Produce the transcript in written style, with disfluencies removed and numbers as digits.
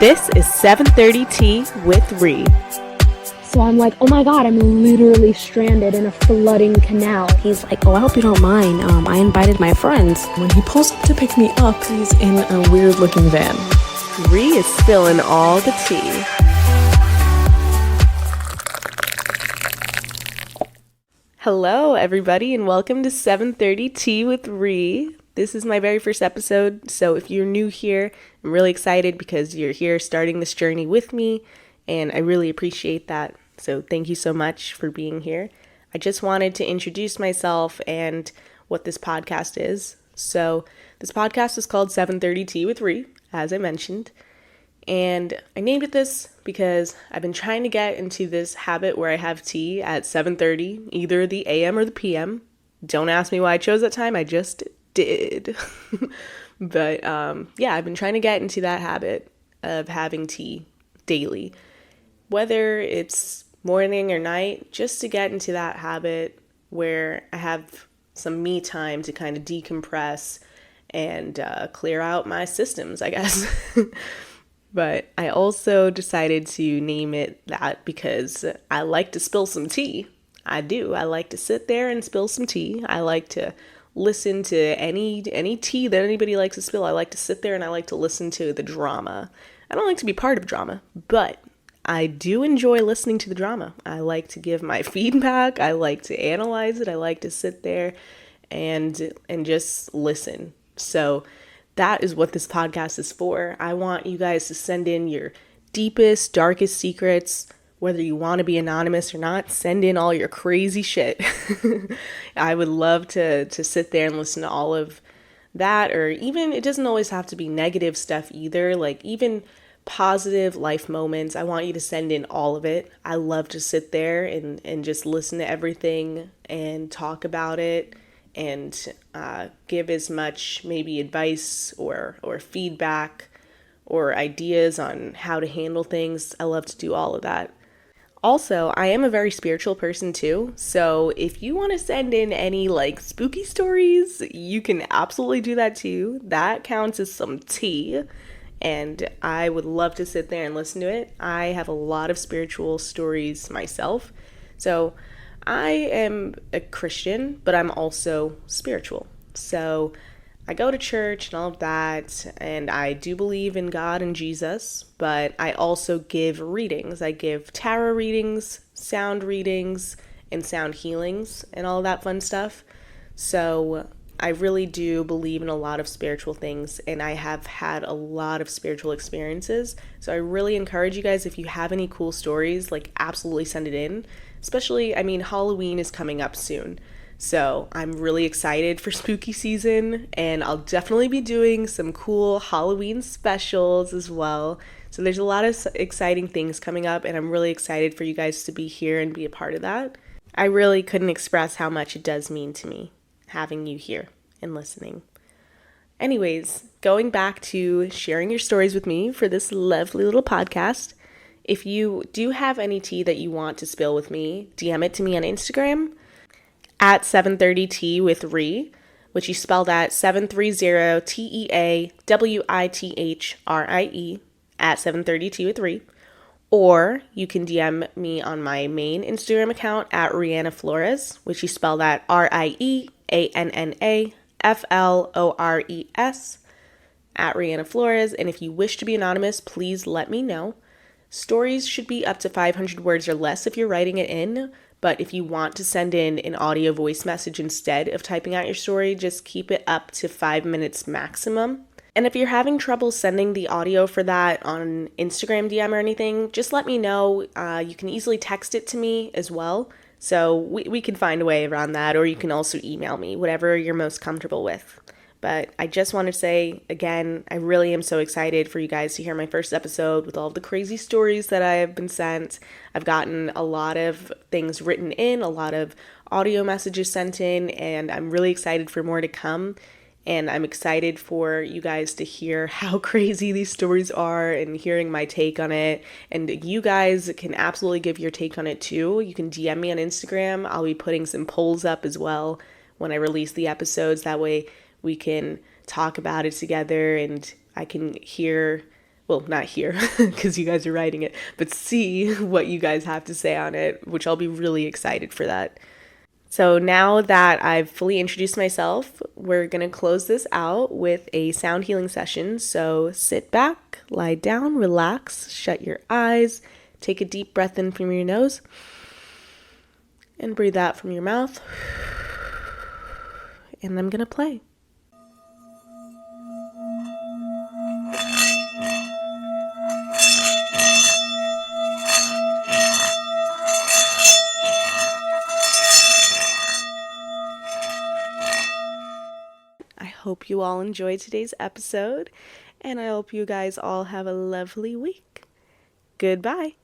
This is 7:30 Tea with Ree. So I'm like, oh my God, I'm literally stranded in a flooding canal. He's like, oh, I hope you don't mind. I invited my friends. When he pulls up to pick me up, he's in a weird looking van. Ree is spilling all the tea. Hello, everybody, and welcome to 7:30 Tea with Ree. This is my very first episode, so if you're new here, I'm really excited because you're here starting this journey with me, and I really appreciate that. So thank you so much for being here. I just wanted to introduce myself and what this podcast is. So this podcast is called 7:30 Tea with Ree, as I mentioned. And I named it this because I've been trying to get into this habit where I have tea at 7:30, either the AM or the PM. Don't ask me why I chose that time, I just did. But yeah, I've been trying to get into that habit of having tea daily. Whether it's morning or night, just to get into that habit where I have some me time to kind of decompress and clear out my systems, I guess. But I also decided to name it that because I like to spill some tea. I do. I like to sit there and spill some tea. I like to listen to any tea that anybody likes to spill. I like to sit there and I like to listen to the drama. I don't like to be part of drama, but I do enjoy listening to the drama. I like to give my feedback. I like to analyze it. I like to sit there and just listen. So that is what this podcast is for. I want you guys to send in your deepest, darkest secrets. Whether you want to be anonymous or not, send in all your crazy shit. I would love to sit there and listen to all of that, or even, it doesn't always have to be negative stuff either, like even positive life moments. I want you to send in all of it. I love to sit there and just listen to everything and talk about it and give as much maybe advice or feedback or ideas on how to handle things. I love to do all of that. Also, I am a very spiritual person too, so if you want to send in any like spooky stories, you can absolutely do that too. That counts as some tea, and I would love to sit there and listen to it. I have a lot of spiritual stories myself, so I am a Christian, but I'm also spiritual. So I go to church and all of that, and I do believe in God and Jesus, but I also give readings. I give tarot readings, sound readings, and sound healings, and all of that fun stuff. So I really do believe in a lot of spiritual things, and I have had a lot of spiritual experiences. So I really encourage you guys, if you have any cool stories, like absolutely send it in. Especially, I mean, Halloween is coming up soon. So I'm really excited for spooky season, and I'll definitely be doing some cool Halloween specials as well. So there's a lot of exciting things coming up, and I'm really excited for you guys to be here and be a part of that. I really couldn't express how much it does mean to me having you here and listening. Anyways, going back to sharing your stories with me for this lovely little podcast. If you do have any tea that you want to spill with me, DM it to me on Instagram at 7:30 Tea with Ree, which you spelled at 730 TEAWITHRIE at 7:30 Tea with Ree. Or you can DM me on my main Instagram account at Rihanna Flores, which you spelled at RIEANNAFLORES at Rihanna Flores. And if you wish to be anonymous, please let me know. Stories should be up to 500 words or less if you're writing it in, but if you want to send in an audio voice message instead of typing out your story, just keep it up to 5 minutes maximum. And if you're having trouble sending the audio for that on Instagram DM or anything, just let me know. You can easily text it to me as well, so we can find a way around that, or you can also email me, whatever you're most comfortable with. But I just want to say, again, I really am so excited for you guys to hear my first episode with all of the crazy stories that I have been sent. I've gotten a lot of things written in, a lot of audio messages sent in, and I'm really excited for more to come. And I'm excited for you guys to hear how crazy these stories are and hearing my take on it. And you guys can absolutely give your take on it too. You can DM me on Instagram. I'll be putting some polls up as well when I release the episodes. That way we can talk about it together and I can hear well, not hear because you guys are writing it, but see what you guys have to say on it, which I'll be really excited for that. So now that I've fully introduced myself, we're going to close this out with a sound healing session. So sit back, lie down, relax, shut your eyes, take a deep breath in from your nose, and breathe out from your mouth. And I'm going to play. I hope you all enjoyed today's episode, and I hope you guys all have a lovely week. Goodbye.